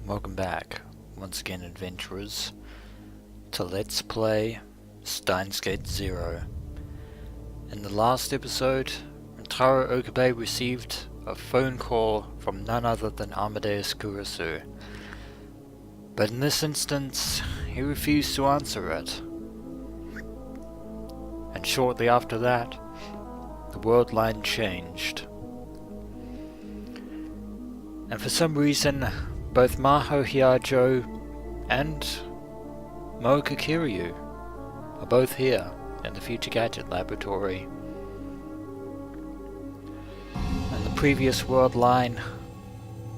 Welcome back, once again adventurers, to Let's Play Steins 0. In the last episode, Rintaro Okabe received a phone call from none other than Amadeus Kurisu. But in this instance, he refused to answer it. And shortly after that, the world line changed. And for some reason, both Maho Hiajo and Moka Kiryu are both here in the Future Gadget Laboratory. In the previous world line,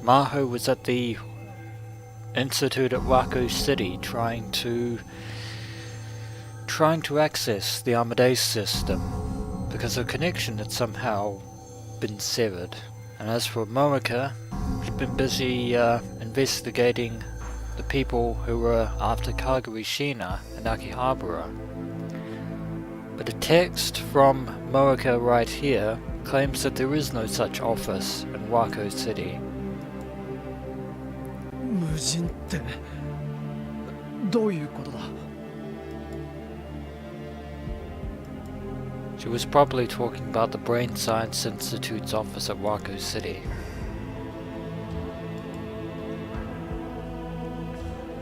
Maho was at the Institute at Wako City trying to access the Amadeus system because her connection had somehow been severed. And as for Moeka, she'd been busy investigating the people who were after Kaguri Shina and Akihabara. But a text from Moeka right here claims that there is no such office in Wako City. 無人ってどういうことだ? She was probably talking about the Brain Science Institute's office at Wako City.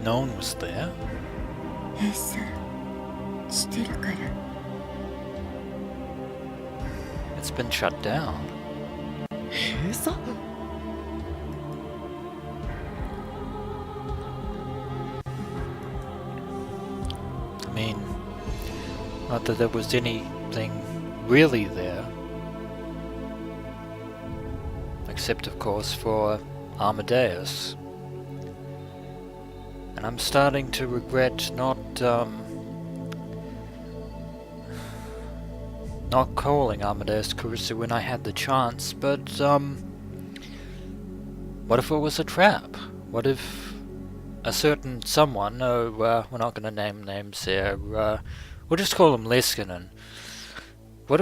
No one was there? It's been shut down. 閉鎖? I mean, not that there was anything really there. Except, of course, for Amadeus. And I'm starting to regret not calling Amadeus Kurisu when I had the chance, but what if it was a trap? What if a certain someone, we're not going to name names here, we'll just call him Leskinen. What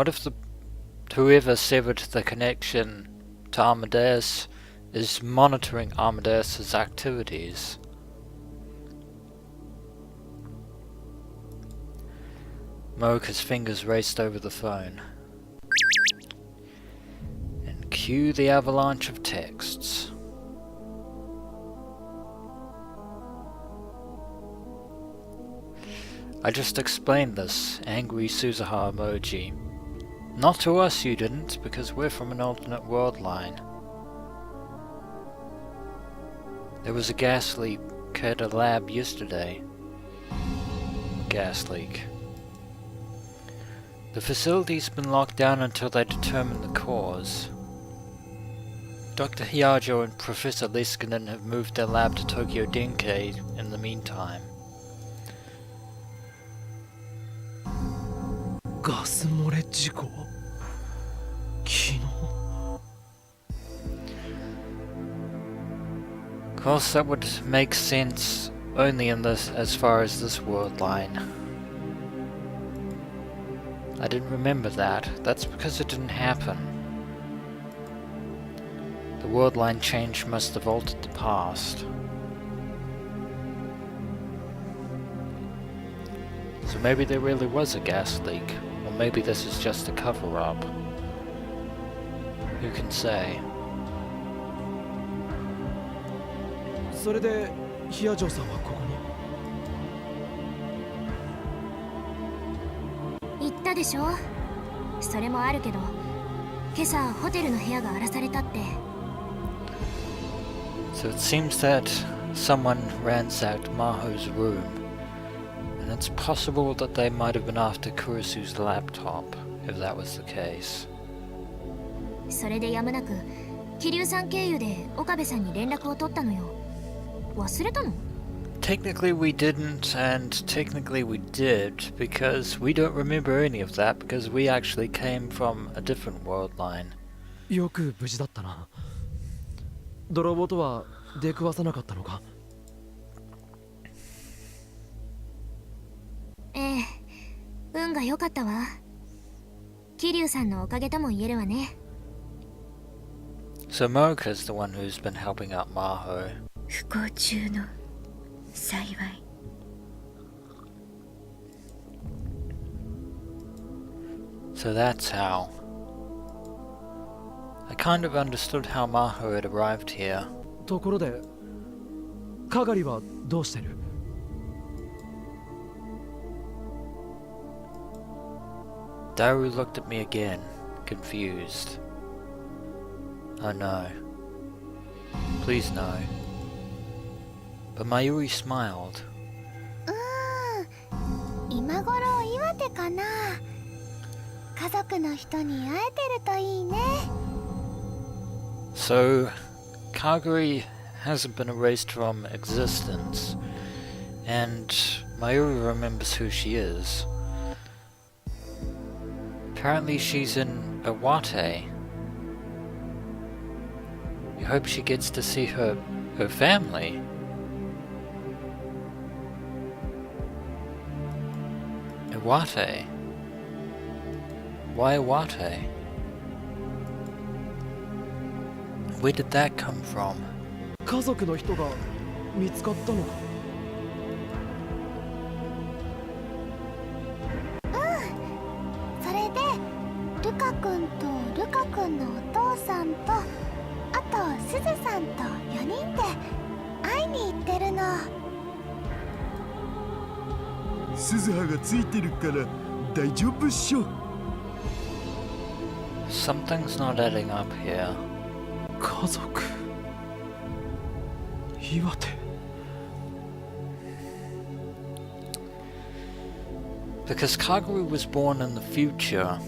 if whoever severed the connection to Amadeus is monitoring Amadeus's activities? Moka's fingers raced over the phone. And cue the avalanche of texts. I just explained this angry Suzuha emoji. Not to us you didn't, because we're from an alternate world line. There was a gas leak at a lab yesterday. Gas leak. The facility's been locked down until they determine the cause. Dr. Hiajo and Professor Leskinen have moved their lab to Tokyo Denkai in the meantime. ガス漏れ事故? 昨日? Of course, that would make sense only in this, as far as this world line. I didn't remember that. That's because it didn't happen. The world line change must have altered the past. So maybe there really was a gas leak, or maybe this is just a cover-up. Who can say? それでヒアジョさんはここに? 言ったでしょ? それもあるけど、今朝ホテルの部屋が荒らされたって。 So it seems that someone ransacked Maho's room, and it's possible that they might have been after Kurisu's laptop, if that was the case. それでやむなく桐生さん経由で岡部さんに連絡を取ったのよ。忘れたの? Technically we didn't, and technically we did, because we don't remember any of that, because we actually came from a different world line. よく無事だったな。泥棒とは出くわさなかったのか? ええ、運が良かったわ。桐生さんのおかげとも言えるわね。So Mocha's the one who's been helping out Maho. 不幸中の幸い。So that's how. I kind of understood how Maho had arrived here. ところでかがりはどうしてる？ Daru looked at me again, confused. Oh no. Please no. But Mayuri smiled. 今頃岩手かな。家族の人に会えてるといいね。 So, Kaguri hasn't been erased from existence, and Mayuri remembers who she is. Apparently she's in Iwate. You hope she gets to see her family. Iwate? Why Iwate? Where did that come from? 家族の人が見つかったのか？それでルカ君とルカ君のお父さんとあとすずさんと4人で会いに行ってるの。鈴葉がついてるから大丈夫っしょ。 Something's not adding up here. 家族岩手 Because Kaguri was born in the future.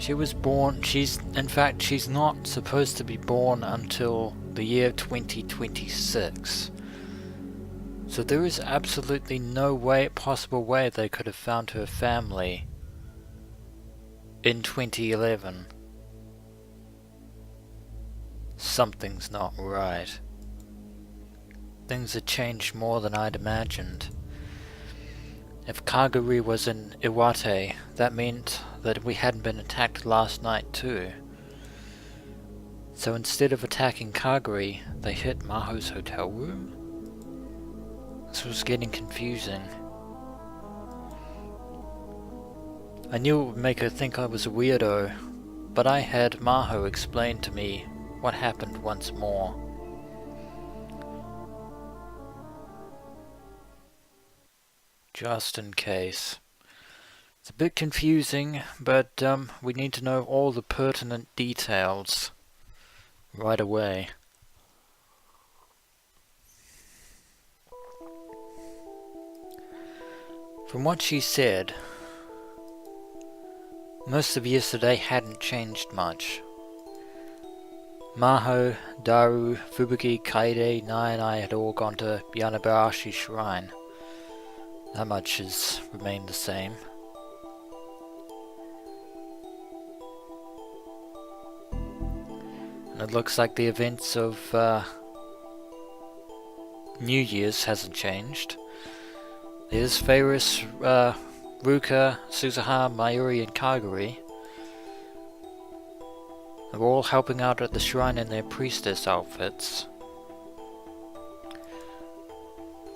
In fact, she's not supposed to be born until the year 2026. So there is absolutely no possible way they could have found her family in 2011. Something's not right. Things had changed more than I'd imagined. If Kaguri was in Iwate, that meant that we hadn't been attacked last night too. So instead of attacking Kaguri, they hit Maho's hotel room? This was getting confusing. I knew it would make her think I was a weirdo, but I had Maho explain to me what happened once more. Just in case. It's a bit confusing, but we need to know all the pertinent details right away. From what she said, most of yesterday hadn't changed much. Maho, Daru, Fubuki, Kaide, Nai and I had all gone to Yanabarashi Shrine. That much has remained the same. And it looks like the events of New Year's hasn't changed. There's Faris, Ruka, Suzuha, Mayuri and Kaguri. They're all helping out at the shrine in their priestess outfits.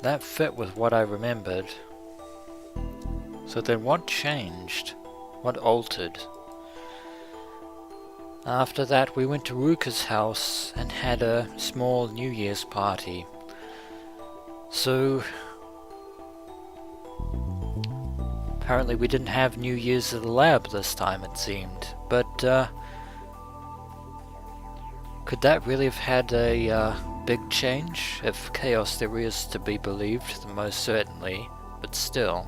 That fit with what I remembered. So then what changed? What altered? After that we went to Ruka's house and had a small New Year's party. So apparently we didn't have New Year's at the lab this time, it seemed. But could that really have had a big change? If chaos there is to be believed, then most certainly, but still.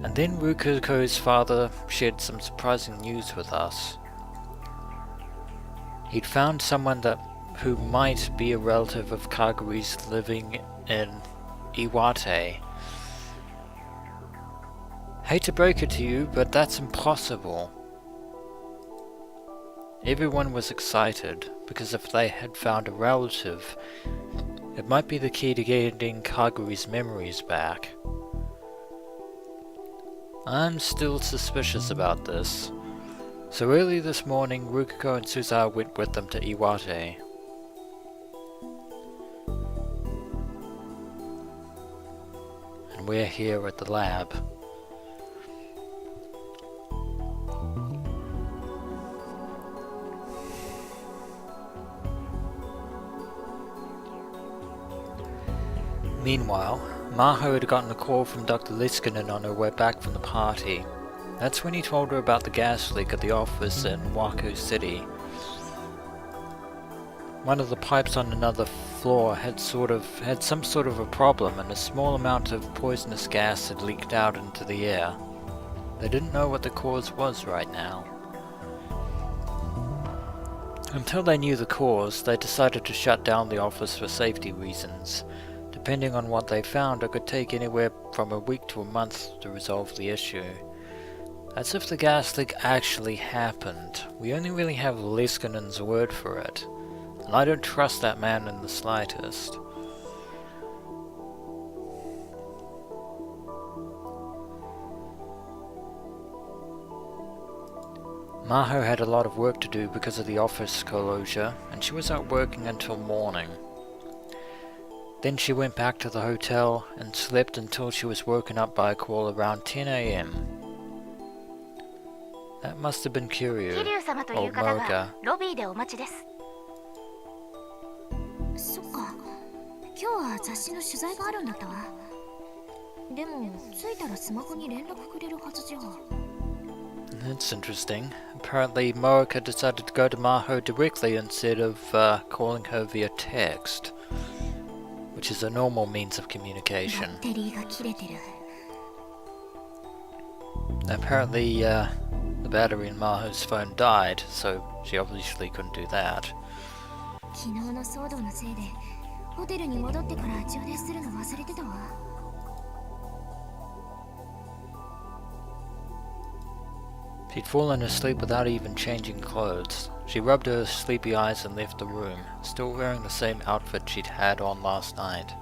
And then Rukuko's father shared some surprising news with us. He'd found someone who might be a relative of Kaguri's living in Iwate. Hate to break it to you, but that's impossible. Everyone was excited, because if they had found a relative, it might be the key to getting Kaguri's memories back. I'm still suspicious about this. So early this morning, Rukuko and Suzaha went with them to Iwate. And we're here at the lab. Meanwhile, Maho had gotten a call from Dr. Liskinen on her way back from the party. That's when he told her about the gas leak at the office in Waku City. One of the pipes on another floor had some sort of a problem, and a small amount of poisonous gas had leaked out into the air. They didn't know what the cause was right now. Until they knew the cause, they decided to shut down the office for safety reasons. Depending on what they found, it could take anywhere from a week to a month to resolve the issue. As if the gas leak actually happened. We only really have Liskinen's word for it, and I don't trust that man in the slightest. Maho had a lot of work to do because of the office closure, and she was out working until morning. Then she went back to the hotel and slept until she was woken up by a call around 10 AM. That must have been Kurisu 桐生様と or いう方が Mocha. ロビーでお待ちです。そっか、今日は雑誌の取材があるんだったわ。でも着いたらスマホに連絡くれるはずじゃ。 That's interesting. Apparently Mocha decided to go to Maho directly instead of calling her via text, which is a normal means of バ communication. ッテリーが切れてる。 Apparently the battery in Maho's phone died, so she obviously couldn't do that. 昨日の騒動のせいでホテルに戻ってから充電するの忘れてたわ。 She'd fallen asleep without even changing clothes. She rubbed her sleepy eyes and left the room, still wearing the same outfit she'd had on last night.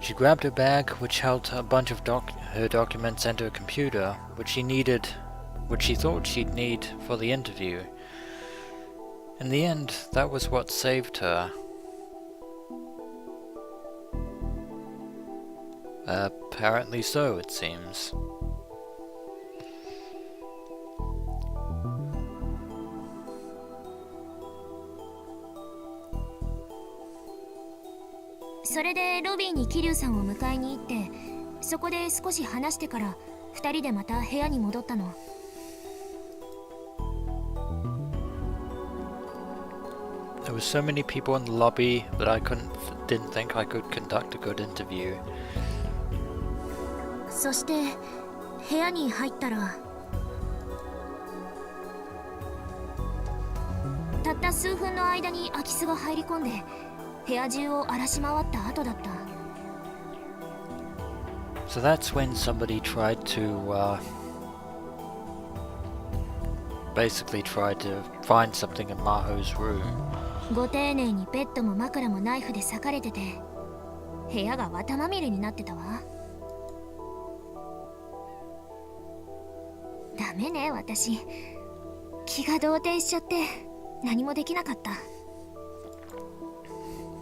She grabbed her bag, which held a bunch of her documents and her computer, which she thought she'd need for the interview. In the end, that was what saved her. Apparently so, it seems.それでロビーに桐生さんを迎えに行って、そこで少し話してから2人でまた部屋に戻ったの。 There were so many people in the lobby that I didn't think I could conduct a good interview. そして部屋に入ったら、たった数分の間に空き巣が入り込んで部屋中を荒らし回った後だった。 So that's when somebody tried to basically tried to find something in Maho's room. ご丁寧にベッドも枕もナイフで裂かれてて、部屋が綿まみれになってたわ。ダメね、私。気が動転しちゃって何もできなかった。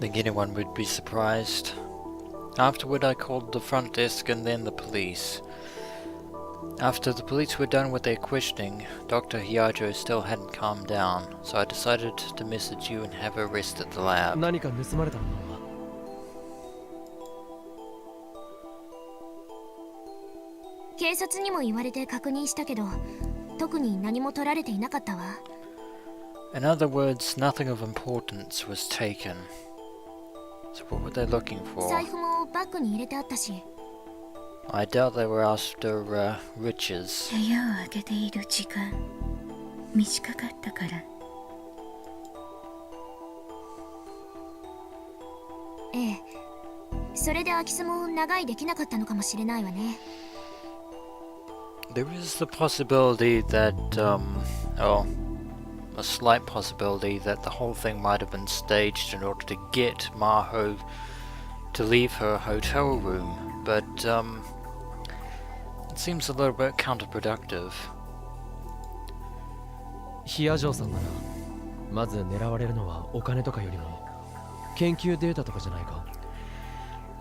Think anyone would be surprised. Afterward, I called the front desk and then the police. After the police were done with their questioning, Dr. Hiyajo still hadn't calmed down, so I decided to message you and have her rest at the lab. 何か盗まれたの？警察にも言われて確認したけど、特に何も取られていなかったわ。 In other words, nothing of importance was taken. So what were they looking for? 財布もバッグに入れてあったし。 I doubt they were after riches. 部屋を開けている時間短かったから。ええ、それで空き巣も長いできなかったのかもしれないわね。 There is the possibility that, a slight possibility that the whole thing might have been staged in order to get Maho to leave her hotel room, but it seems a little bit counterproductive. ヒア嬢さんならまず狙われるのはお金とかよりも研究データとかじゃないか。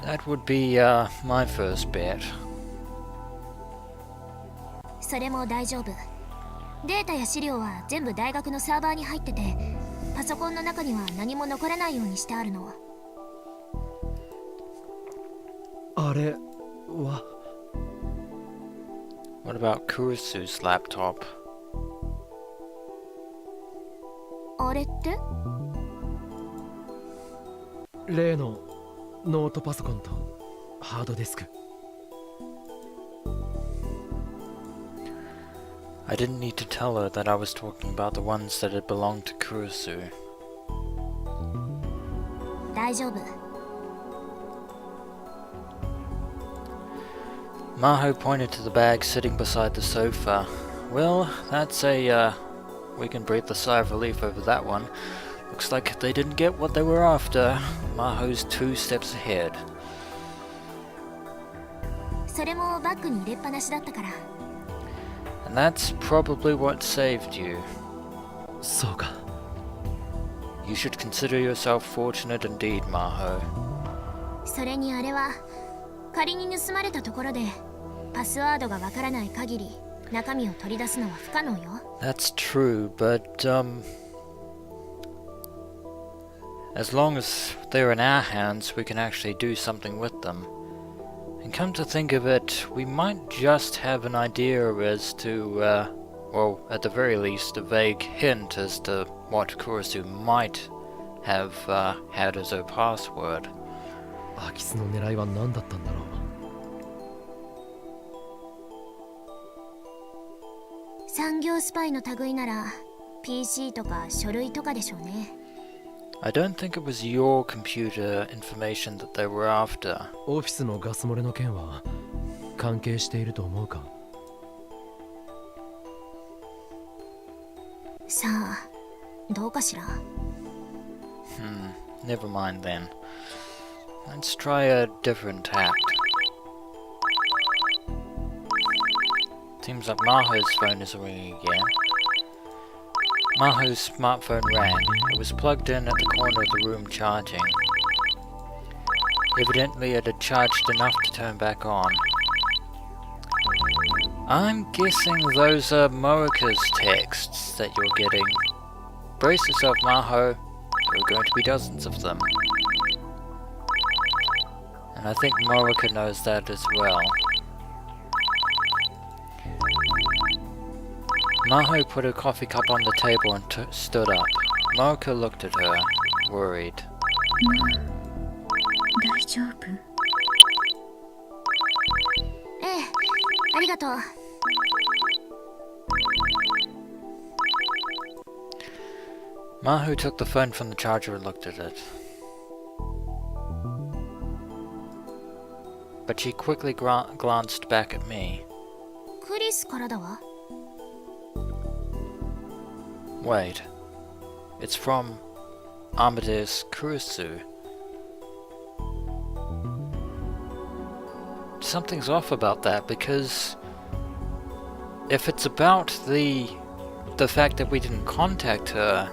That would be my first bet. それも大丈夫。データや資料は全部大学のサーバーに入ってて、パソコンの中には何も残らないようにしてあるの。あれは What about Kurisu's laptop? あれって？例のノートパソコンとハードディスク。 I didn't need to tell her that I was talking about the ones that had belonged to Kurisu. 大丈夫。Maho pointed to the bag sitting beside the sofa. Well, that's we can breathe a sigh of relief over that one. Looks like they didn't get what they were after. Maho's 2 steps ahead. それもバッグに入れっぱなしだったから。And that's probably what saved you. そうか。 You should consider yourself fortunate indeed, Maho. それにあれは仮に盗まれたところでパスワードがわからない限り中身を取り出すのは不可能よ。 That's true, but as long as they're in our hands, we can actually do something with them. And come to think of it, we might just have an idea as to, well, at the very least, a vague hint as to what Kurisu might have had as her password. 空き巣の狙いは何だったんだろう。産業スパイの類なら PC とか書類とかでしょうね。I don't think it was your computer information that they were after. オフィスのガス漏れの件は関係していると思うか。さあ、どうかしら。Never mind then. Let's try a different tact. Seems like Maho's phone is ringing again. Maho's smartphone rang. It was plugged in at the corner of the room charging. Evidently it had charged enough to turn back on. I'm guessing those are Morika's texts that you're getting. Brace yourself, Maho. There are going to be dozens of them. And I think Morika knows that as well. Maho put her coffee cup on the table and stood up. Morika looked at her, worried. 大丈夫？ええ、ありがとう。Maho took the phone from the charger and looked at it. But she quickly glanced back at me. クリスからだわ。Wait. It's from Amadeus Kurisu. Something's off about that, because if it's about the fact that we didn't contact her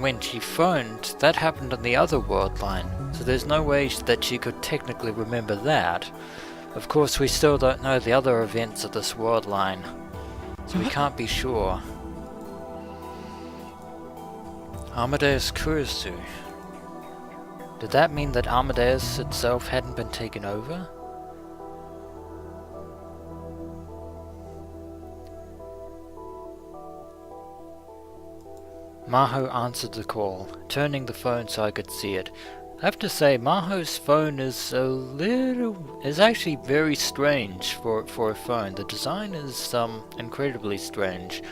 when she phoned, that happened on the other world line, so there's no way that she could technically remember that. Of course, we still don't know the other events of this world line, so we can't be sure. Amadeus Kurisu. Did that mean that Amadeus itself hadn't been taken over? Maho answered the call, turning the phone so I could see it. I have to say, Maho's phone is actually very strange for a phone. The design is incredibly strange.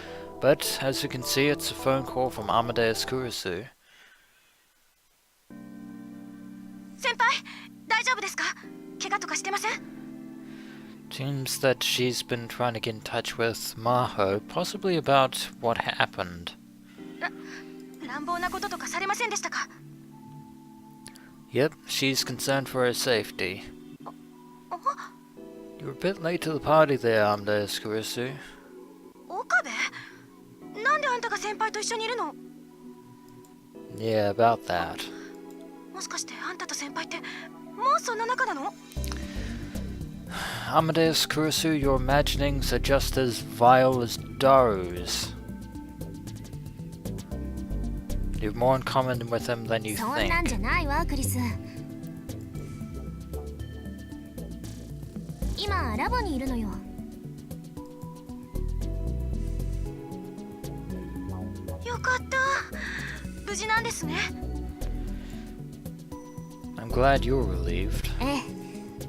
But as you can see, it's a phone call from Amadeus Kurisu. 先輩、大丈夫ですか？怪我とかしてません？ Seems that she's been trying to get in touch with Maho, possibly about what happened. 乱暴なこととかされませんでしたか？ Yep, she's concerned for her safety. You're a bit late to the party there, Amadeus Kurisu. 岡部、なんであんたが先輩と一緒にいるの？ Yeah, about that. もしかしてあんたと先輩ってもうそんな仲なの？ Amadeus Kurisu, your imaginings are just as vile as Daru's. You have more in common with him than you そんなんじゃ think. ないわクリス。今ラボにいるのよ。よかった。無事なんですね。 I'm glad you're relieved. ええ、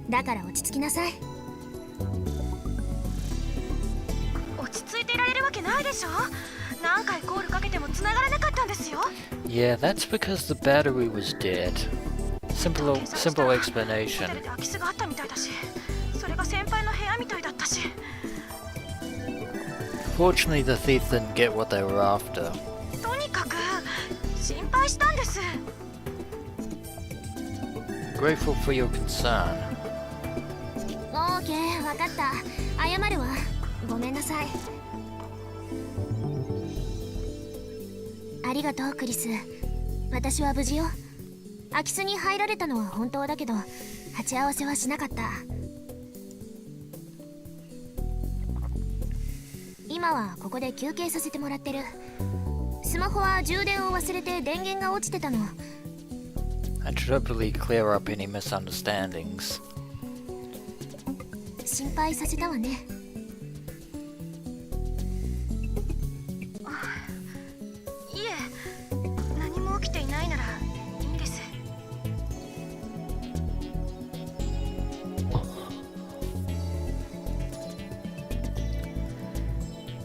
だから落ち着きなさい。落ち着いていられるわけないでしょ。何回コールかけても繋がらなかったんですよ。 Yeah, that's because the battery was dead. Simple ホテ explanation. ルで空き巣があったみたいだし、それが先輩の部屋みたいだったし。 Fortunately, the thief didn't get what they were after. とにかく心配したんです。 Grateful for your concern. オーケー、わかった。謝るわ。ごめんなさい。ありがとうクリス。私は無事よ。空き巣に入られたのは本当だけど、鉢合わせはしなかった。今はここで休憩させてもらってる。スマホは充電を忘れて電源が落ちてたの。 I should hopefully clear up any misunderstandings. 心配させたわね。いえ、何も起きていないならいいんです。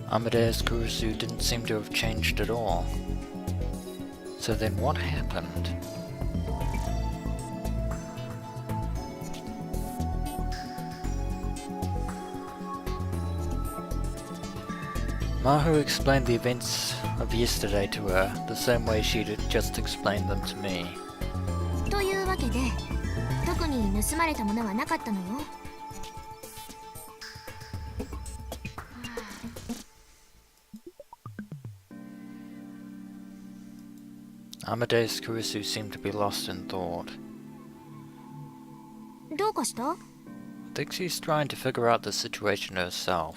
Amadeus Kurisu didn't seem to have changed at all. So then what happened? Maho explained the events of yesterday to her, the same way she'd just explained them to me. というわけで、特に盗まれたものはなかったのよ。 Amadeus Kurisu seemed to be lost in thought. どうかした？ I think she's trying to figure out the situation herself.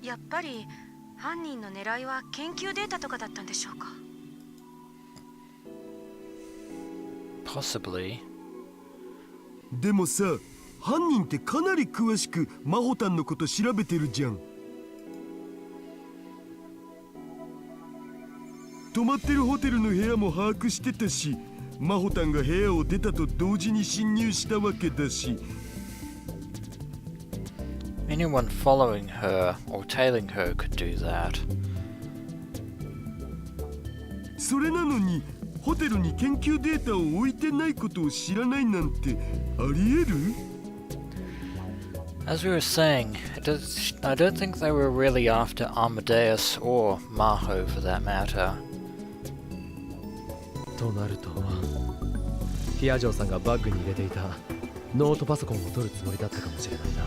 やっぱり犯人の狙いは研究データとかだったんでしょうか。 Possibly. でもさ、犯人ってかなり詳しくマホタンのこと調べてるじゃん。泊まってるホテルの部屋も把握してたし、マホタンが部屋を出たと同時に侵入したわけだし。 Anyone following her or tailing her could do that. それなのにホテルに研究データを置いてないことを知らないなんてありえる？ As we were saying, I don't think they were really after Amadeus or Maho for that matter. となるとヒアジョーさんがバッグに入れていたノートパソコンを取るつもりだったかもしれないな。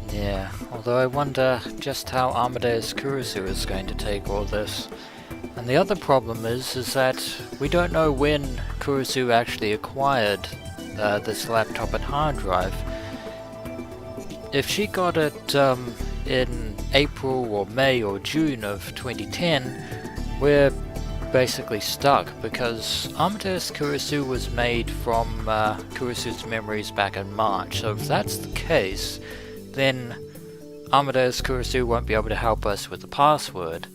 Yeah, although I wonder just how Amadeus Kurisu is going to take all this. And the other problem is that we don't know when Kurisu actually acquired this laptop and hard drive. If she got it in April or May or June of 2010, we're basically stuck because Amadeus Kurisu was made from Kurisu's memories back in March. So if that's the case, then Amadeus Kurisu won't be able to help us with the password.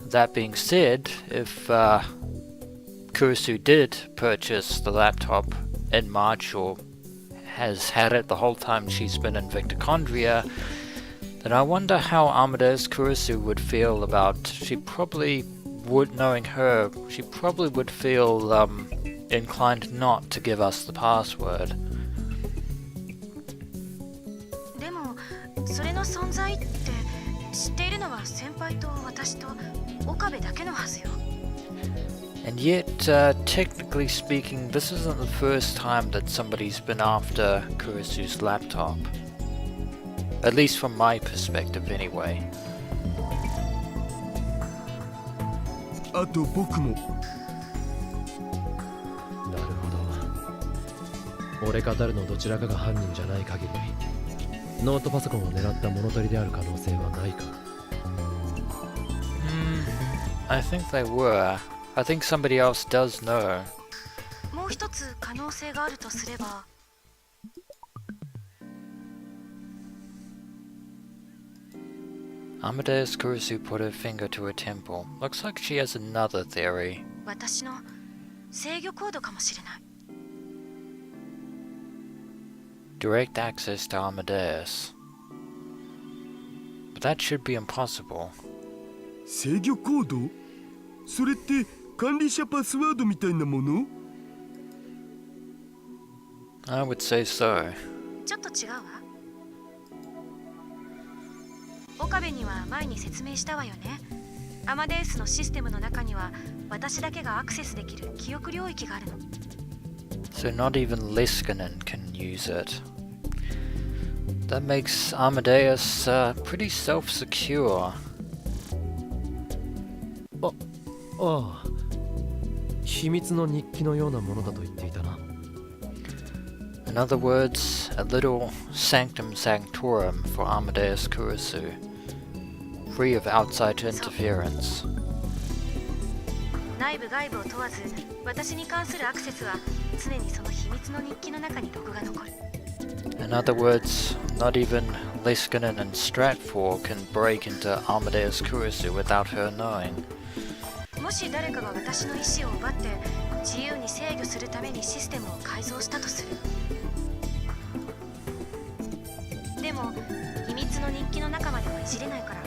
That being said, if Kurisu did purchase the laptop in March or has had it the whole time she's been in Victochondria, then I wonder how Amadeus Kurisu would feel about, she probably would, knowing her, she probably would feel inclined not to give us the password. でもそれの存在って知っているのは先輩と私と岡部だけのはずよ。 And yet, technically speaking, this isn't the first time that somebody's been after Kurisu's laptop. At least from my perspective, anyway. あと僕も。なるほど。俺か誰のどちらかが犯人じゃない限り、ノートパソコンを狙った物取りである可能性はないか。I think they were. I think somebody else does know. もう一つ可能性があるとすれば、Amadeus Kurisu put her finger to her temple. Looks like she has another theory. 私の制御コードかもしれない。Direct access to Amadeus. But that should be impossible. 制御コード？それって管理者パスワードみたいなもの？ I would say so. ちょっと違うわ。岡部には前に説明したわよね。アマデウスのシステムの中には私だけがアクセスできる記憶領域があるの。So not even Liskanen can use it. That makes Amadeus pretty self-secure. ああ、秘密の日記のようなものだと言っていたな。In other words, a little sanctum sanctorum for Amadeus Kurisu, free of outside interference. 内部外部を問わず、私に関するアクセスは常にその秘密の日記の中にログが残る。In other words, not even Liskanen and Stratfor can break into Amadeus Kurisu without her knowing. もし誰かが私の意思を奪って自由に制御するためにシステムを改造したとする。でも秘密の日記の中まではいじれないから、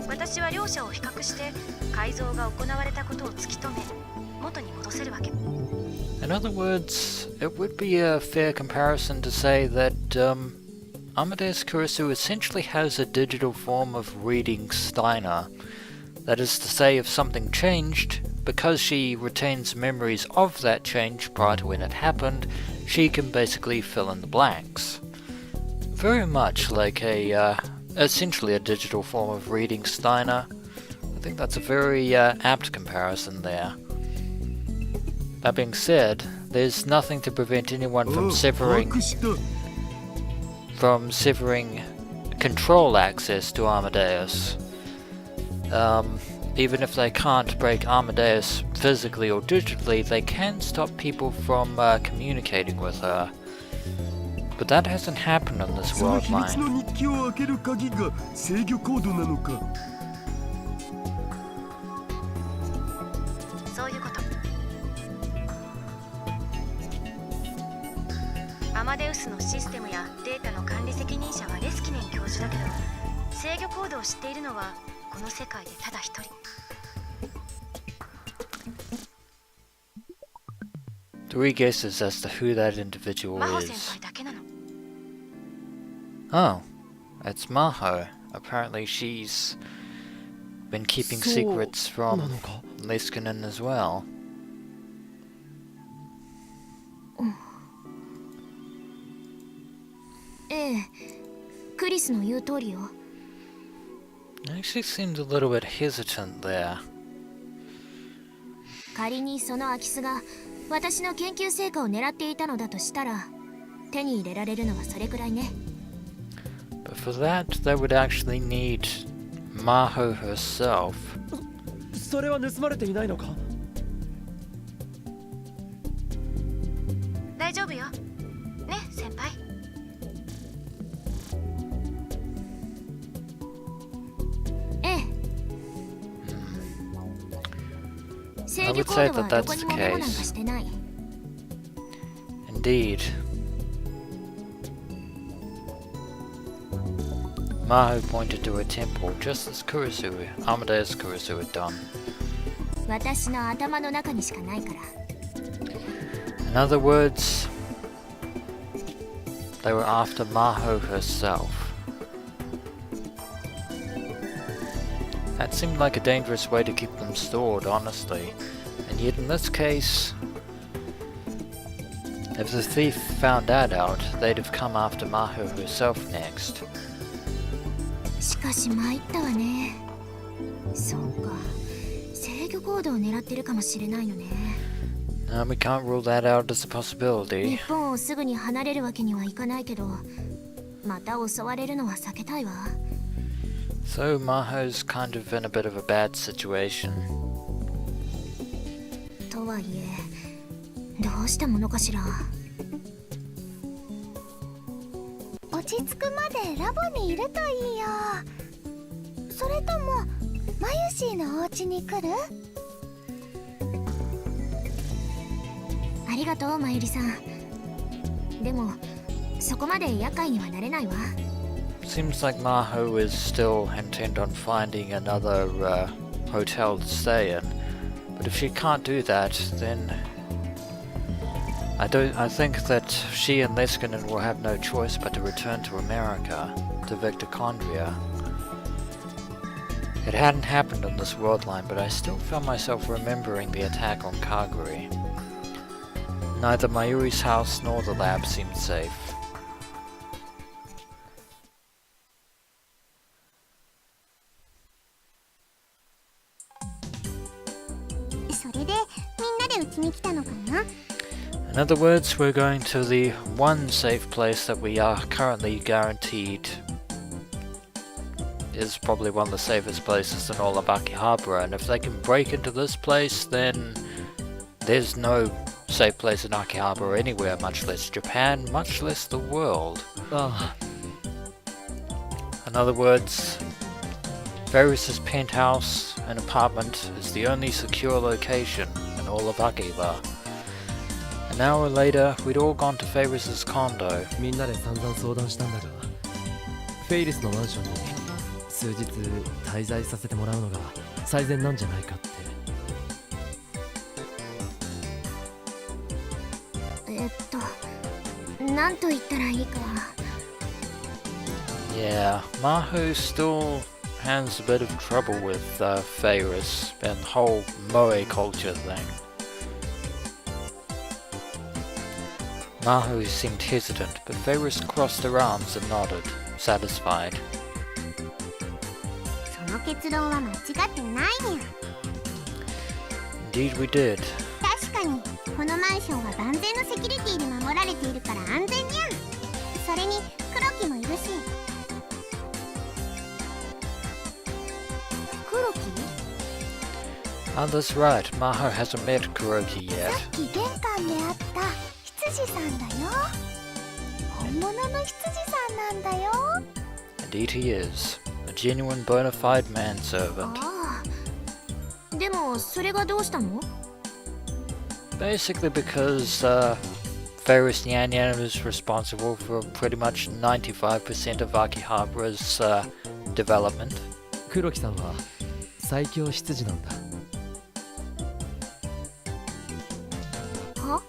私は両者を比較して改造が行われたことを突き止め元に戻せるわけ。In other words, it would be a fair comparison to say that Amadeus Kurisu essentially has a digital form of reading Steiner. That is to say, if something changed, because she retains memories of that change prior to when it happened, she can basically fill in the blanks. Very much like essentially a digital form of reading Steiner. I think that's a very apt comparison there. That being said, there's nothing to prevent anyone from severing control access to Amadeus. Even if they can't break Amadeus physically or digitally, they can stop people from communicating with her. But that hasn't happened on this その秘密 worldline. の日記を開ける鍵が制御コードなのか。そういうこと。アマデウスのシステムやデータの管理責任者はレスキネン教授だけど、制御コードを知っているのはこの世界でただ一人。Three guesses as to who that individual マホ先 is. 輩だけなの。Oh, it's Maho. Apparently she's been keeping そう secrets な from のか。 Liskanen as well. ええ、クリスの言う通りよ。Actually seemed a little bit hesitant there. 仮にその空き巣が私の研究成果を狙っていたのだとしたら、手に入れられるのはそれくらいね。But for that, they would actually need Maho herself. それは盗まれていないのか。大丈夫よ。ね、先輩。ええ。 I 制御 would コ say ード that はど that's こに the もメモなんか case. してない。Indeed. Maho pointed to a temple, just as Amadeus Kurisu had done. 私の頭の中にしかないから。 In other words, they were after Maho herself. That seemed like a dangerous way to keep them stored, honestly. And yet in this case, if the thief found that out, they'd have come after Maho herself next. しかし参ったわね。そうか、制御コードを狙ってるかもしれないのね。We can't rule that out as a 日 possibility. 本をすぐに離れるわけにはいかないけど、また襲われるのは避けたいわ。So Maho's kind of in a bit of a bad situation. とはいえ、どうしたものかしら。落ち着くまでラボにいるといいよ。それともマユシーのお家に来る？ありがとう、まゆりさん。でもそこまで厄介にはなれないわ。Seems like Maho is still intent on finding another hotel to stay in. But if she can't do that, then I think that she and Leskinen will have no choice but to return to America, to Victochondria. It hadn't happened on this worldline, but I still found myself remembering the attack on Kaguri. Neither Mayuri's house nor the lab seemed safe. それでみんなでうちに来たのかな？ In other words, we're going to the one safe place that we are currently guaranteed is probably one of the safest places in all of Akihabara, and if they can break into this place, then there's no safe place in Akihabara anywhere, much less Japan, much less the world. あ In other words, Faris's penthouse and apartment is the only secure location in all of Akihabara. An hour later, we'd all gone to Faris's condo. あ、みんなで散々相談したんだが、フェイリスのマンションに数日滞在させてもらうのが最善なんじゃないかって。なんと言ったらいいか。Yeah, Maho still has a bit of trouble with Faris and the whole Moe culture thing. Maho seemed hesitant, but Faris crossed her arms and nodded, satisfied. その結論は間違ってないにゃ。 Indeed we did. 確かにこのマンションは万全のセキュリティで守られているから安全にゃ。それに黒木もいるし。黒木？ Ah, that's right. Maho hasn't met Kuroki さ yet. っき玄関で会った羊さんだよ。本物の羊さんなんだよ。 Indeed he is. A genuine bona fide manservant. ああ。でもそれがどうしたの？ Basically because Faris Nyanyan is responsible for pretty much 95% of Akihabara's development. 黒木さんは最強執事なんだ。は？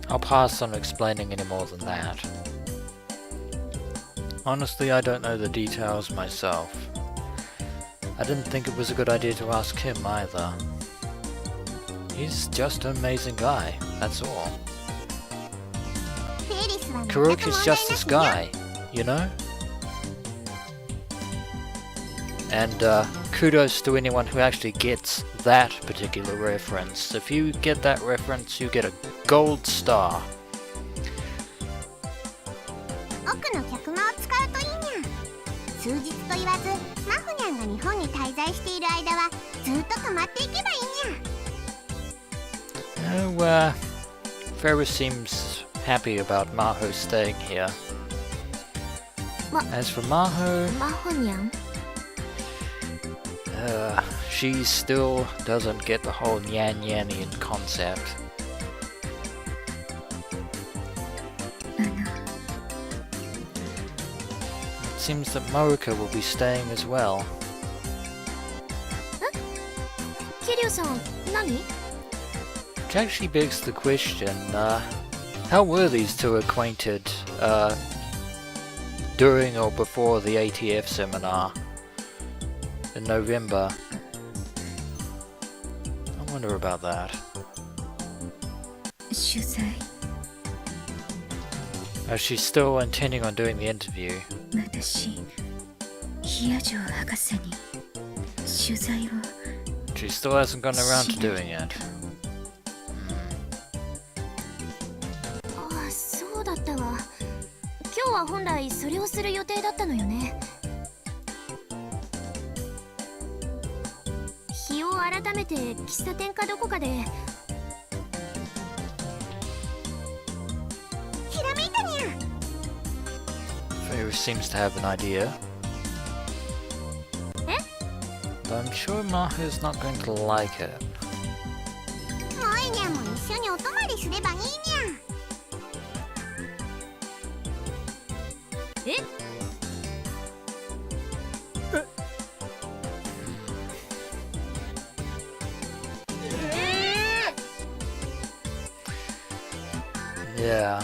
I'll pass on explaining any more than that. Honestly, I don't know the details myself. I didn't think it was a good idea to ask him either. He's just an amazing guy, that's all. フェイリスは全く Kuroki's 問題 just な this しね。 guy, you know? And kudos to anyone who actually gets that particular reference. If you get that reference, you get a gold star. 奥の客間を使うといいにゃ。数日と言わずマホニャンが日本に滞在している間はずっと泊まっていけばいいにゃ。 Oh, Faris seems happy about Maho staying here. As for Maho, マホニャン？ she still doesn't get the whole Nyan Yanian concept. あ It seems that Moruka will be staying as well. 桐生さん、何？ Which actually begs the question, how were these two acquainted during or before the ATF seminar in November? I wonder about that. 取材。she's still intending on doing the interview. 私ヒア城博士に取材を She still hasn't gone around to doing it. ああ、そうだったわ。今日は本来それをする予定だったのよね。日を改めて喫茶店かどこかで。ひらめいたにゃ。 Faris seems to have an idea. But I'm sure Maho's not going to like it. もえにゃんも一緒にお泊まりすればいいにゃ。え？ Yeah.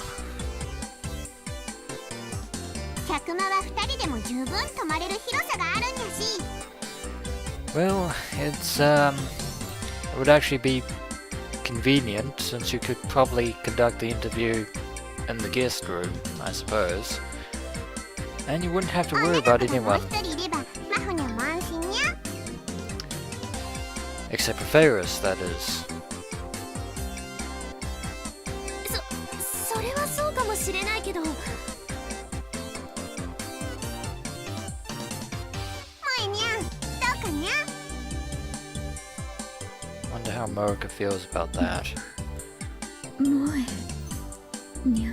客間は2人でも十分泊まれる広さがあるんやし。 Well, it would actually be convenient since you could probably conduct the interview in the guest room, I suppose. And you wouldn't have to worry about anyone. 1人いればマホにゃんも安心にゃ。 Except for Faris, that is. それはそうかもしれないけど。 Wonder how Morica feels about that. 萌えにゃ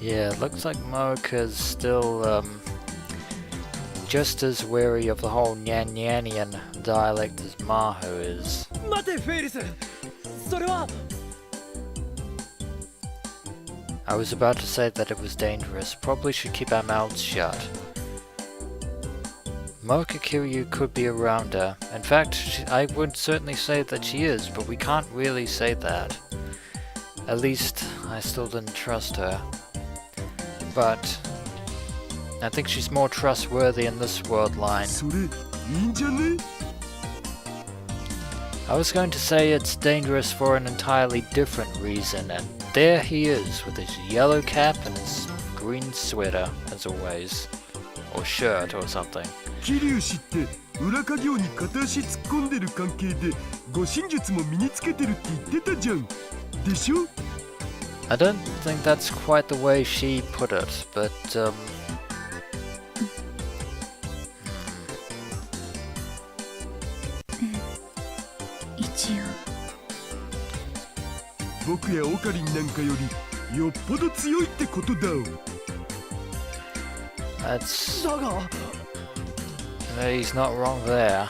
Yeah, it looks like Morica's still just as wary of the whole Nyanyanian dialect as Maho is. 待てフェイリスそれは I was about to say that it was dangerous. Probably should keep our mouths shut. Morica Kiryu could be around her. In fact, I would certainly say that she is, but we can't really say that. At least, I still didn't trust her. But I think she's more trustworthy in this world line. それいいんじゃね？ I was going to say it's dangerous for an entirely different reason, and there he is with his yellow cap and his green sweater, as always. Or shirt or something. 桐生氏って裏稼業に片足突っ込んでる関係で護身術も身につけてるって言ってたじゃん。でしょ？ I don't think that's quite the way she put it, but一応 僕やオカリンなんかよりよっぽど強いってことだ。 that's... だが He's not wrong there.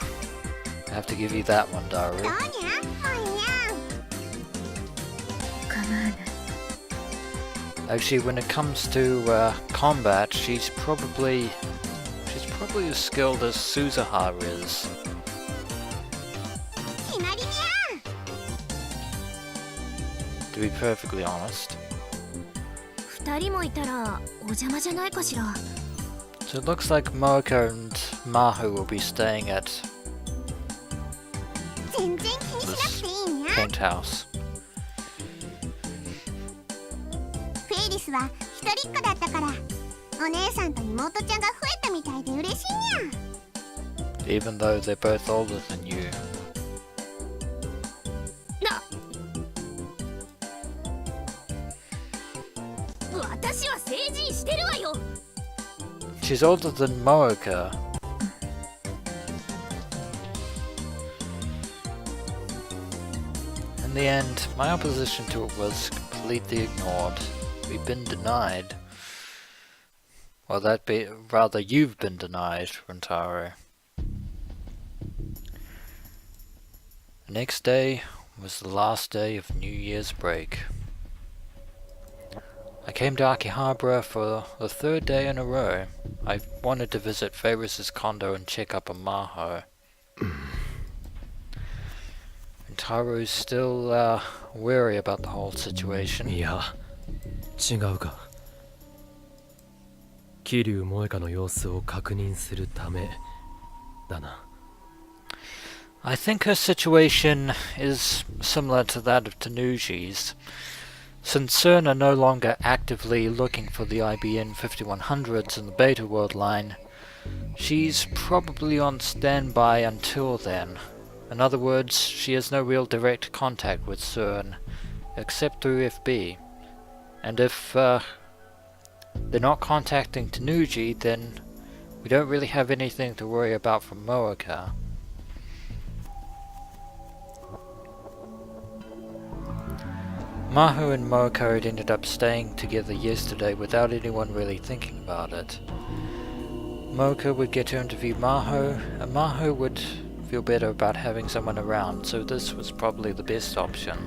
I have to give you that one, どう Daru. にゃ？もえにゃん。構わない Actually, when it comes to combat, she's probably as skilled as Suzuha is. 決まりにゃ。 To be perfectly honest. 2人もいたらお邪魔じゃないかしら。 So it looks like Morica and Maho will be staying at 全然気にしなくていいにゃ。 Penthouse. フェイリスは一人っ子だったからお姉さんと妹ちゃんが増えたみたいで嬉しいにゃ。 Even though they're both older than you. 私は成人してるわよ。 She's older than Morica. In the end, my opposition to it was completely ignored. We've been denied. Well, rather you've been denied, Rintaro. The next day was the last day of New Year's break. I came to Akihabara for the third day in a row. I wanted to visit Faris' condo and check up on Maho. And Taro's still wary about the whole situation. いや違うか桐生萌香の様子を確認するためだな I think her situation is similar to that of Tanuji's. Since CERN are no longer actively looking for the IBN 5100s in the beta world line, she's probably on standby until then. In other words, she has no real direct contact with CERN, except through FB. And if they're not contacting Tanuji, then we don't really have anything to worry about from Moeka. Maho and Moeka had ended up staying together yesterday without anyone really thinking about it. Moeka would get to interview Maho, and Maho would feel better about having someone around, so this was probably the best option.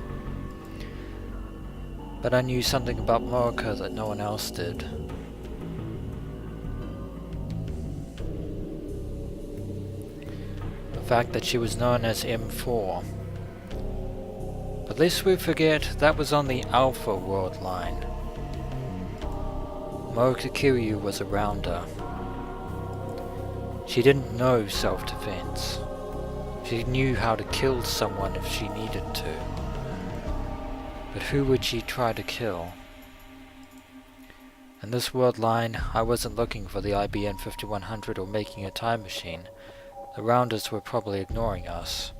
But I knew something about Moeka that no one else did. The fact that she was known as M4. But lest we forget, that was on the Alpha world line. Moeka Kiryu was around her. She didn't know self-defense. She knew how to kill someone if she needed to. But who would she try to kill? In this world line, I wasn't looking for the IBN 5100 or making a time machine. The Rounders were probably ignoring us.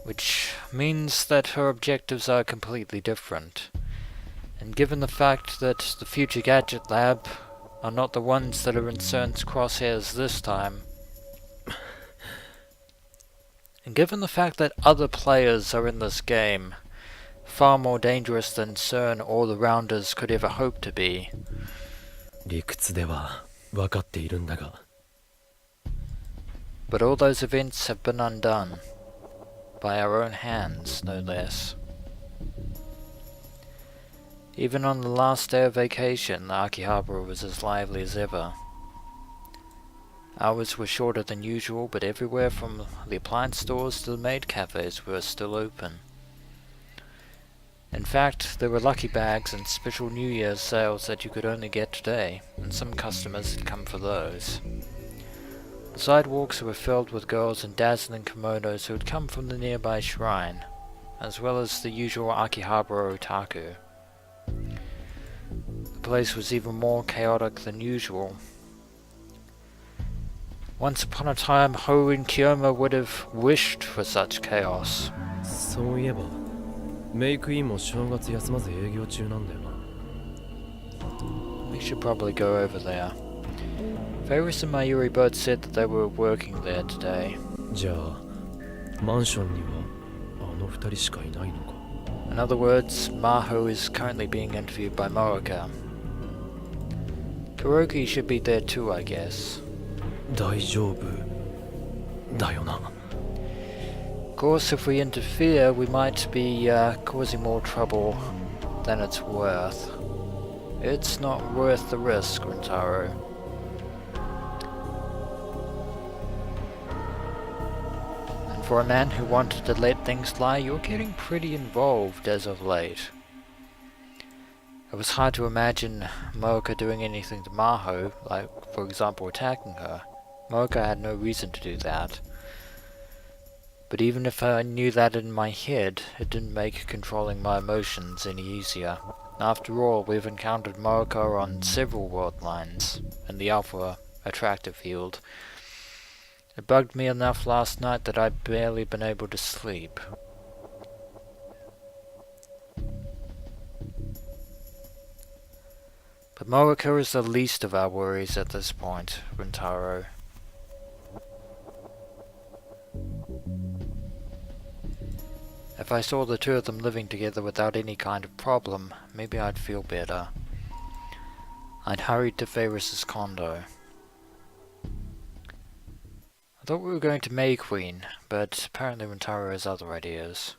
Which means that her objectives are completely different. And given the fact that the Future Gadget Lab are not the ones that are in CERN's crosshairs this time, and given the fact that other players are in this game, far more dangerous than CERN or the Rounders could ever hope to be. 理屈では分かっているんだが。But all those events have been undone. By our own hands, no less. Even on the last day of vacation, the Akihabara was as lively as ever. Hours were shorter than usual, but everywhere from the appliance stores to the maid cafes were still open. In fact, there were lucky bags and special New Year's sales that you could only get today, and some customers had come for those. The sidewalks were filled with girls in dazzling kimonos who had come from the nearby shrine, as well as the usual Akihabara otaku. The place was even more chaotic than usual. Once upon a time, Ho and Kiyoma would have wished for such chaos. そういえば、メイクインも正月休まず営業中なんだよな。We should probably go over there. Faris and Mayuri both said that they were working there today. じゃあ、マンションにはあの二人しかいないのか。In other words, Maho is currently being interviewed by Moeka. Kuroki should be there too, I guess. 大丈夫だよな。Of course, if we interfere, we might be causing more trouble than it's worth. It's not worth the risk, Rintaro. And for a man who wanted to let things fly, you're getting pretty involved as of late. It was hard to imagine Moeka doing anything to Maho, like, for example, attacking her. Moeka had no reason to do that. But even if I knew that in my head, it didn't make controlling my emotions any easier. After all, we've encountered Moeka on several world lines, in the Alpha attractive field. It bugged me enough last night that I'd barely been able to sleep. But Moeka is the least of our worries at this point, Rintaro. If I saw the two of them living together without any kind of problem, maybe I'd feel better. I'd hurried to Faris' condo. I thought we were going to May Queen, but apparently Rintaro has other ideas.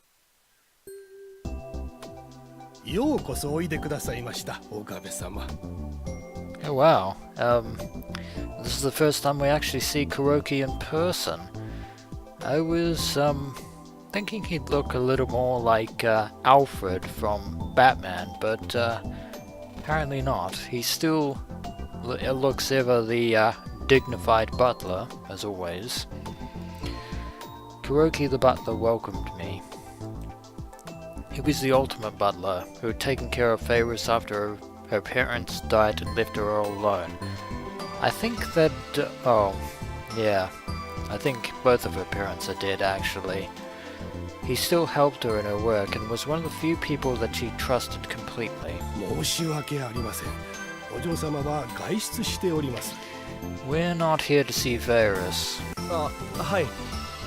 ようこそおいでくださいました、岡部様。 Oh wow, this is the first time we actually see Kuroki in person. I was, thinking he'd look a little more like, Alfred from Batman, but, apparently not. He still looks ever the, dignified butler, as always. Kuroki the butler welcomed me. He was the ultimate butler, who had taken care of Faris after her parents died and left her all alone. I think that... oh, yeah. I think both of her parents are dead, actually. He still helped her in her work and was one of the few people that she trusted completely. 申し訳ありません。お嬢様は外出しております。We're not here to see Faris. あ、はい。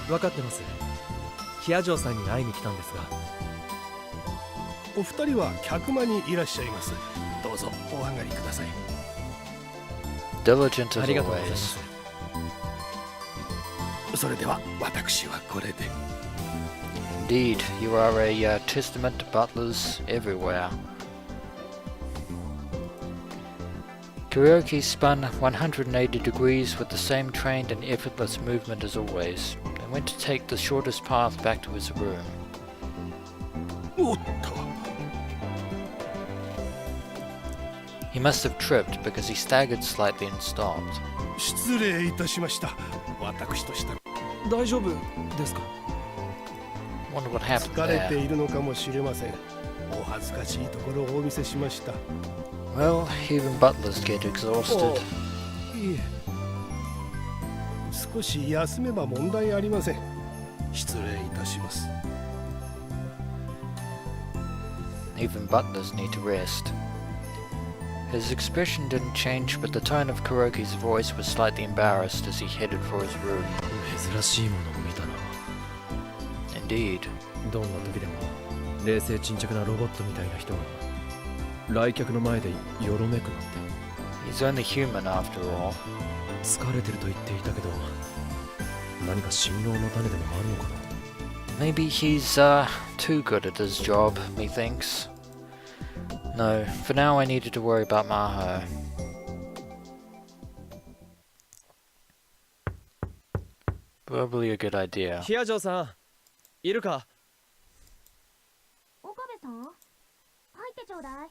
分かってます。ヒア嬢さんに会いに来たんですが。お二人は客間にいらっしゃいます。どうぞお上がりください。Diligent as ありがとうございま always. す。それでは私はこれで。Indeed, you are a testament to butlers everywhere. Kuroki spun 180 degrees with the same trained and effortless movement as always, and went to take the shortest path back to his room. おっと。He must have tripped because he staggered slightly and stopped. 失礼いたしました。私としたら大丈夫ですか？ Wonder what happened 疲れて there. いるのかもしれません。お恥ずかしいところをお見せしました。 Well, even butlers get exhausted. いえ。少し休めば問題ありません。失礼いたします。 Even butlers need to rest. His expression didn't change, but the tone of Kuroki's voice was slightly embarrassed as he headed for his room. 珍しいものを見たな。 Indeed. どんな時でも冷静沈着なロボットみたいな人が来客の前でよろめくなんて。 He's only human after all. 疲れてると言っていたけど何か辛労の種でもあるのかな。 Maybe he's too good at his job, methinks. No, for now I needed to worry about Maho. Probably a good idea. ヒア嬢さん、いるか？岡部さん、入ってちょうだい。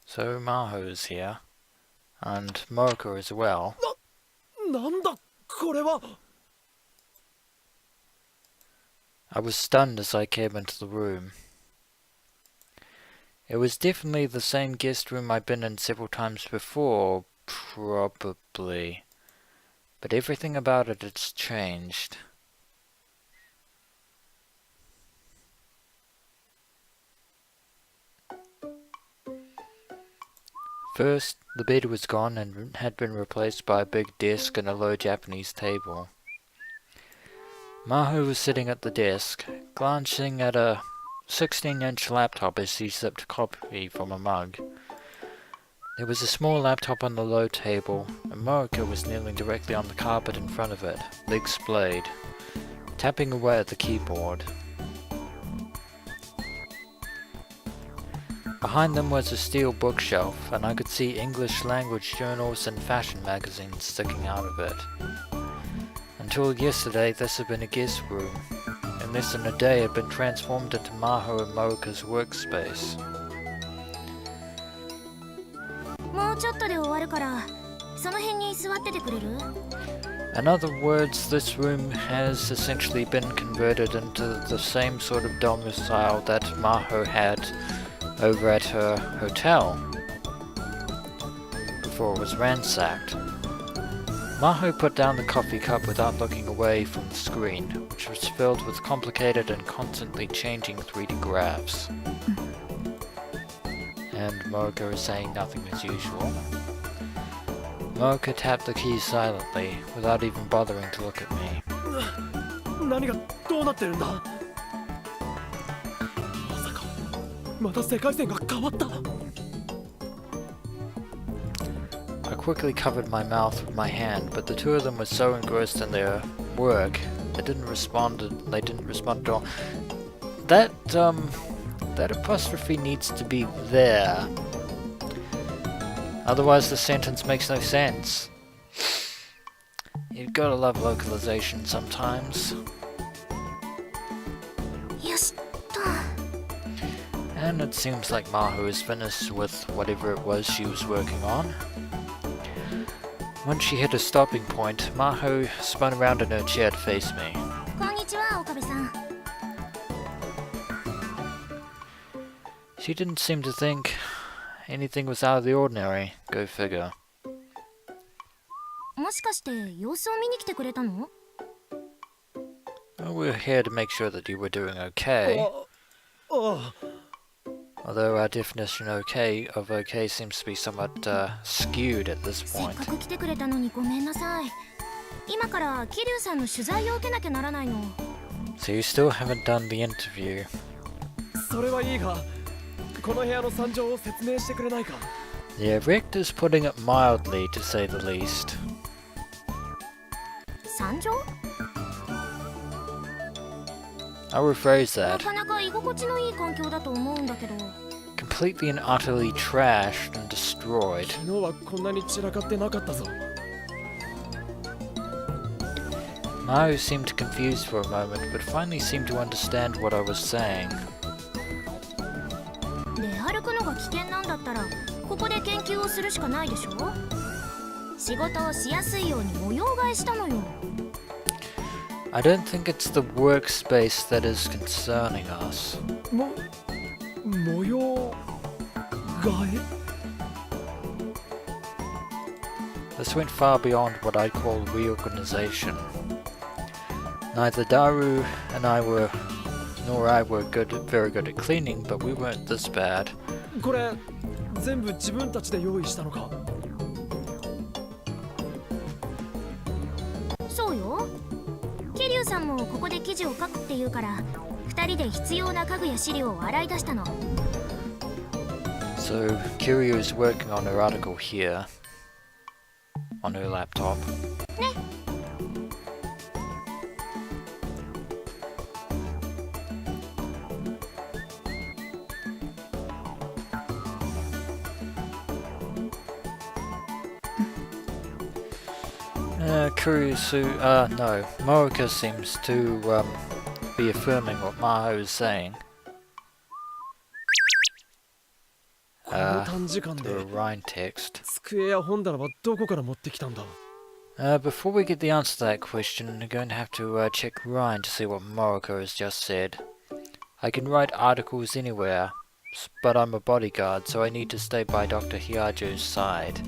So Maho's here. And Mocha as well. なんだこれは。 I was stunned as I came into the room. It was definitely the same guest room I'd been in several times before, probably. But everything about it had changed. First, the bed was gone and had been replaced by a big desk and a low Japanese table. Maho was sitting at the desk, glancing at a 16-inch laptop as he sipped coffee from a mug. There was a small laptop on the low table, and Morika was kneeling directly on the carpet in front of it, legs splayed, tapping away at the keyboard. Behind them was a steel bookshelf, and I could see English language journals and fashion magazines sticking out of it. Until yesterday, this had been a guest room. In less than a day, it had been transformed into Maho and Morika's workspace. もうちょっとで終わるから、その辺に座っててくれる？ In other words, this room has essentially been converted into the same sort of domicile that Maho had over at her hotel before it was ransacked. Maho put down the coffee cup without looking away from the screen, which was filled with complicated and constantly changing 3D graphs. And Morika is saying nothing as usual. Morika tapped the keys silently, without even bothering to look at me. 何がどうなってるんだ？まさかまた世界線が変わった。 I quickly covered my mouth with my hand, but the two of them were so engrossed in their work, they didn't respond at all. That apostrophe needs to be there. Otherwise the sentence makes no sense. You've gotta love localization sometimes. よしっと。 And it seems like Maho is finished with whatever it was she was working on. Once she hit a stopping point, Maho spun around in her chair to face me. こんにちは、岡部さん。She didn't seem to think anything was out of the ordinary. Go figure. もしかして様子を見に来てくれたの？ Well, we're here to make sure that you were doing okay. Although our definition of okay seems to be somewhat skewed at this せっ point. かく来てくれたのにごめんなさい。今から桐生さんの取材を受けなきゃならないの。 So you still haven't done the interview. それはいいが、この部屋の惨状を説明してくれないか。 Yeah, Rector's putting it mildly, to say the least. 惨状？ I'll rephrase な that. かなか居心地のいい環境だと思うんだけど。 Completely and utterly trashed and destroyed. 昨日はこんなに散らかってなかったぞ。 Maho seemed confused for a moment, but finally seemed to understand what I was saying. 出歩くのが危険なんだったらここで研究をするしかないでしょ。仕事をしやすいように模様替えしたのよ。 I don't think it's the workspace that is concerning us. 模様替え？ This went far beyond what I call reorganization. Neither Daru and I were, nor I were very good at cleaning, but we weren't this bad. これ全部自分たちで用意したのか？そうよ。桐生さんもここで記事を書くっていうから2人で必要な家具や資料を洗い出したの。 So Kiryu is working on her article here, on her laptop. ね。 Kurisu, no, Morica seems to be affirming what Maho is saying. この短時間で Through a Rhine text. 机や本棚はどこから持ってきたんだ？ Before we get the answer to that question, we're going to have to check Rhine to see what Morica has just said. I can write articles anywhere, but I'm a bodyguard, so I need to stay by Dr. Hiajo's side.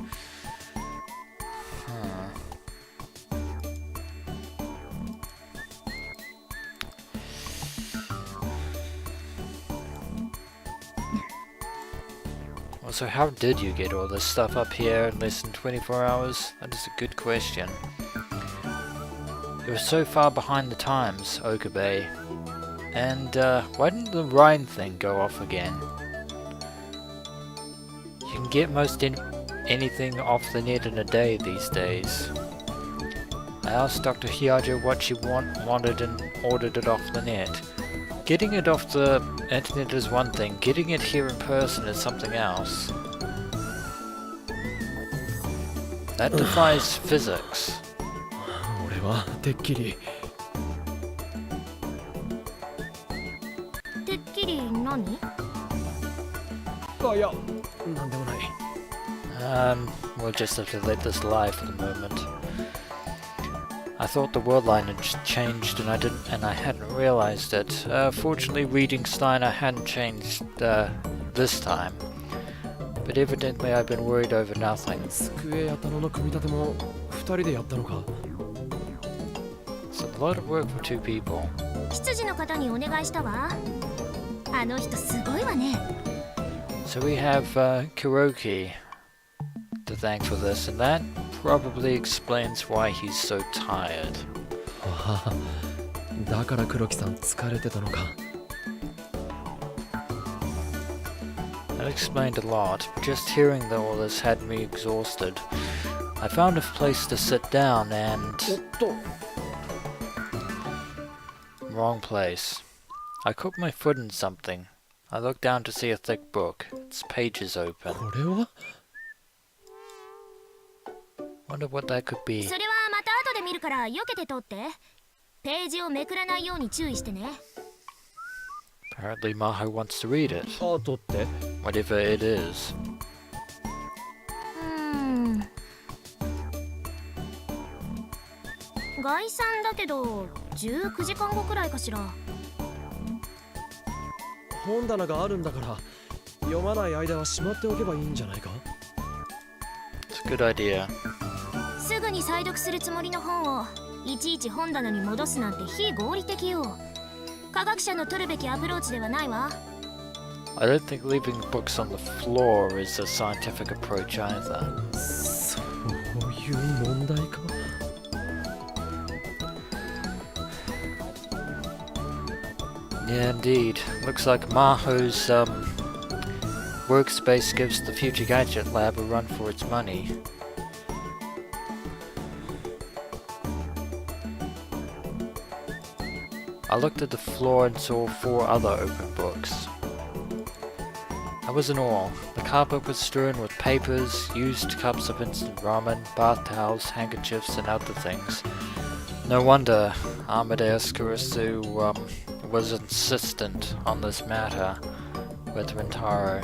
So how did you get all this stuff up here in less than 24 hours? That is a good question. You're so far behind the times, Okabe. And why didn't the Rhine thing go off again? You can get most anything off the net in a day these days. I asked Dr. Hiajo what she wanted and ordered it off the net. Getting it off the internet is one thing, getting it here in person is something else. That defies physics. 俺はてっきり。てっきり何？あ、いや、なんでもない。We'll just have to let this lie for the moment. I thought the worldline had changed and I hadn't realized it. Fortunately, reading Stein I hadn't changed this time. But evidently I've been worried over nothing. 机や棚の組み立ても2人でやったのか？ It's a lot of work for two people. 執事の方にお願いしたわ。あの人すごいわね。 So we have Kuroki to thank for this, and that probably explains why he's so tired. ああ、だから黒木さん疲れてたのか。 That explained a lot, but just hearing all this had me exhausted. I found a place to sit down and... おっと。 Wrong place. I caught my foot in something. I looked down to see a thick book. Its pages open. これは？ Wonder what that could be. それはまた後で見るから避けて通って。ページをめくらないように注意してね。 Apparently Maho wants to read it. アートって？ Whatever it is. 概算だけど19時間後くらいかしら。本棚があるんだから読まない間はしまっておけばいいんじゃないか？ It's a good idea. すぐに再読するつもりの本をいちいち本棚に戻すなんて非合理的よ。科学者の取るべきアプローチではないわ。I don't think leaving books on the floor is a scientific approach either. そういう問題か。Yeah, indeed. Looks like Maho's workspace gives the Future Gadget Lab a run for its money. I looked at the floor and saw 4 other open books. That wasn't all. The carpet was strewn with papers, used cups of instant ramen, bath towels, handkerchiefs, and other things. No wonder Amadeus Kurisu was insistent on this matter with Rintaro.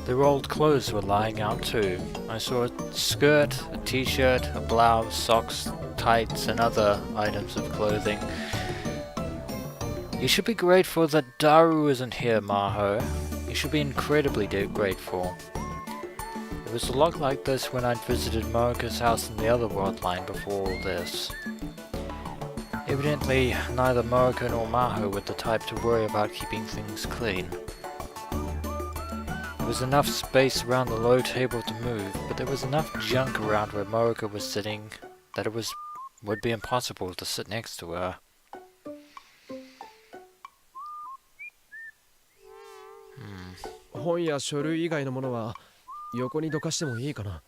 Their old clothes were lying out too. I saw a skirt, a t-shirt, a blouse, socks, tights, and other items of clothing. You should be grateful that Daru isn't here, Maho. You should be incredibly grateful. It was a lot like this when I'd visited Morika's house in the other worldline before all this. Evidently, neither Morika nor Maho were the type to worry about keeping things clean. There was enough space around the low table to move, but there was enough junk around where Morika was sitting that it would be impossible to sit next to her. Hmm. 本や書類以外のものは横にどかしてもいいかな？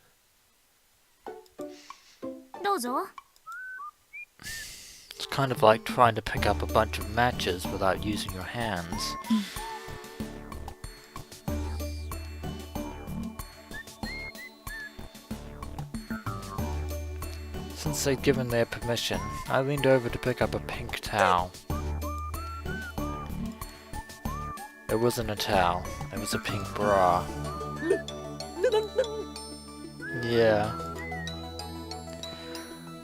どうぞ。It's kind of like trying to pick up a bunch of matches without using your hands. Since they'd given their permission, I leaned over to pick up a pink towel. It wasn't a towel, it was a pink bra. Yeah.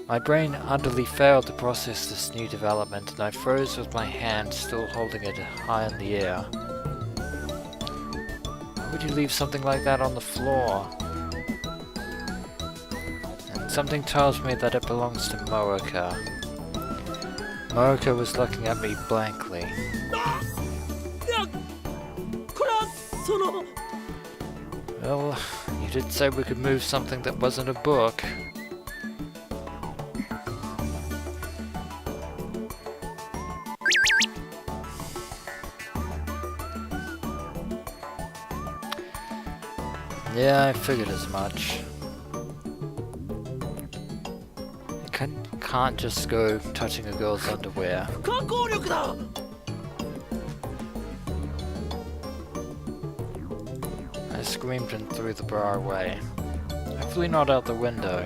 My brain utterly failed to process this new development, and I froze with my hand still holding it high in the air. Why would you leave something like that on the floor? And something tells me that it belongs to Morika. Morika was looking at me blankly. Well, you did say we could move something that wasn't a book. Yeah, I figured as much. I can't just go touching a girl's underwear. I screamed and threw the bra away. Hopefully not out the window.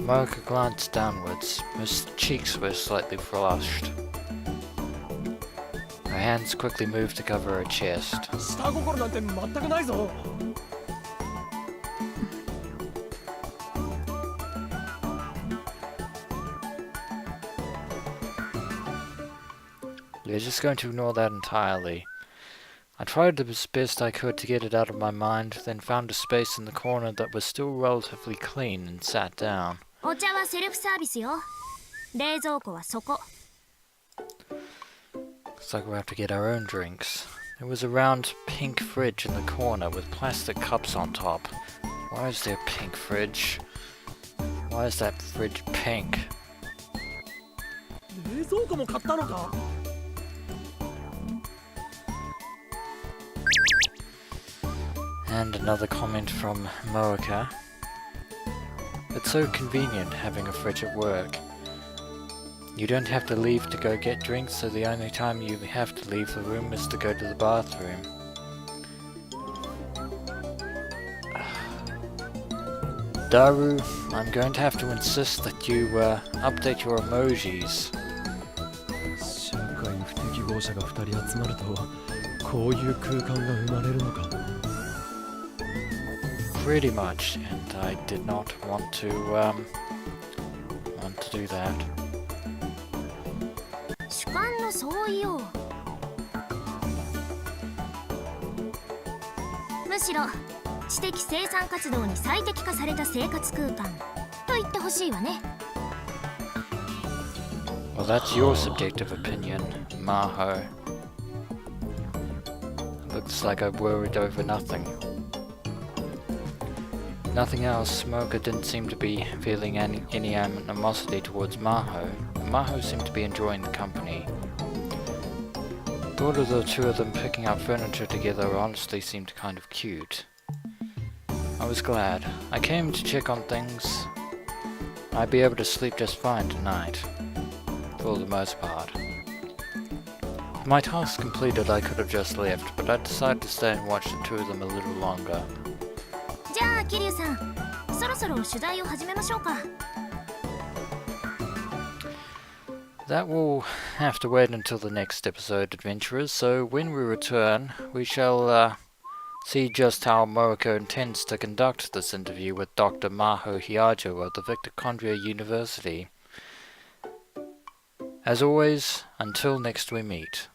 Morika glanced downwards. Her cheeks were slightly flushed. Her hands quickly moved to cover her chest. We're just going to ignore that entirely. I tried as best I could to get it out of my mind, then found a space in the corner that was still relatively clean and sat down. お茶はセルフサービスよ。冷蔵庫はそこ。Looks like we'll have to get our own drinks. There was a round pink fridge in the corner with plastic cups on top. Why is there a pink fridge? Why is that fridge pink? 冷蔵庫も買ったのか？ And another comment from Morika. It's so convenient having a fridge at work. You don't have to leave to go get drinks, so the only time you have to leave the room is to go to the bathroom. Daru, I'm going to have to insist that you update your emojis. 社会不適合者が2人集まるとこういう空間が生まれるのか。pretty much, and I did not want to do that. 主観の相違を。むしろ知的生産活動に最適化された生活空間と言ってほしいわね。Well, that's your subjective opinion, Maho. Looks like I worried over nothing. Nothing else, Smoker didn't seem to be feeling any animosity towards Maho. Maho seemed to be enjoying the company. Thought of the two of them picking up furniture together honestly seemed kind of cute. I was glad. I came to check on things. I'd be able to sleep just fine tonight. For the most part. With my task completed, I could have just left, but I decided to stay and watch the two of them a little longer. じゃあ桐生さん、そろそろ取材を始めましょうか。That will have to wait until the next episode, adventurers, so when we return, we shall see just how Moriko intends to conduct this interview with Dr. Maho Hiajo of the Mitochondria University. As always, until next we meet.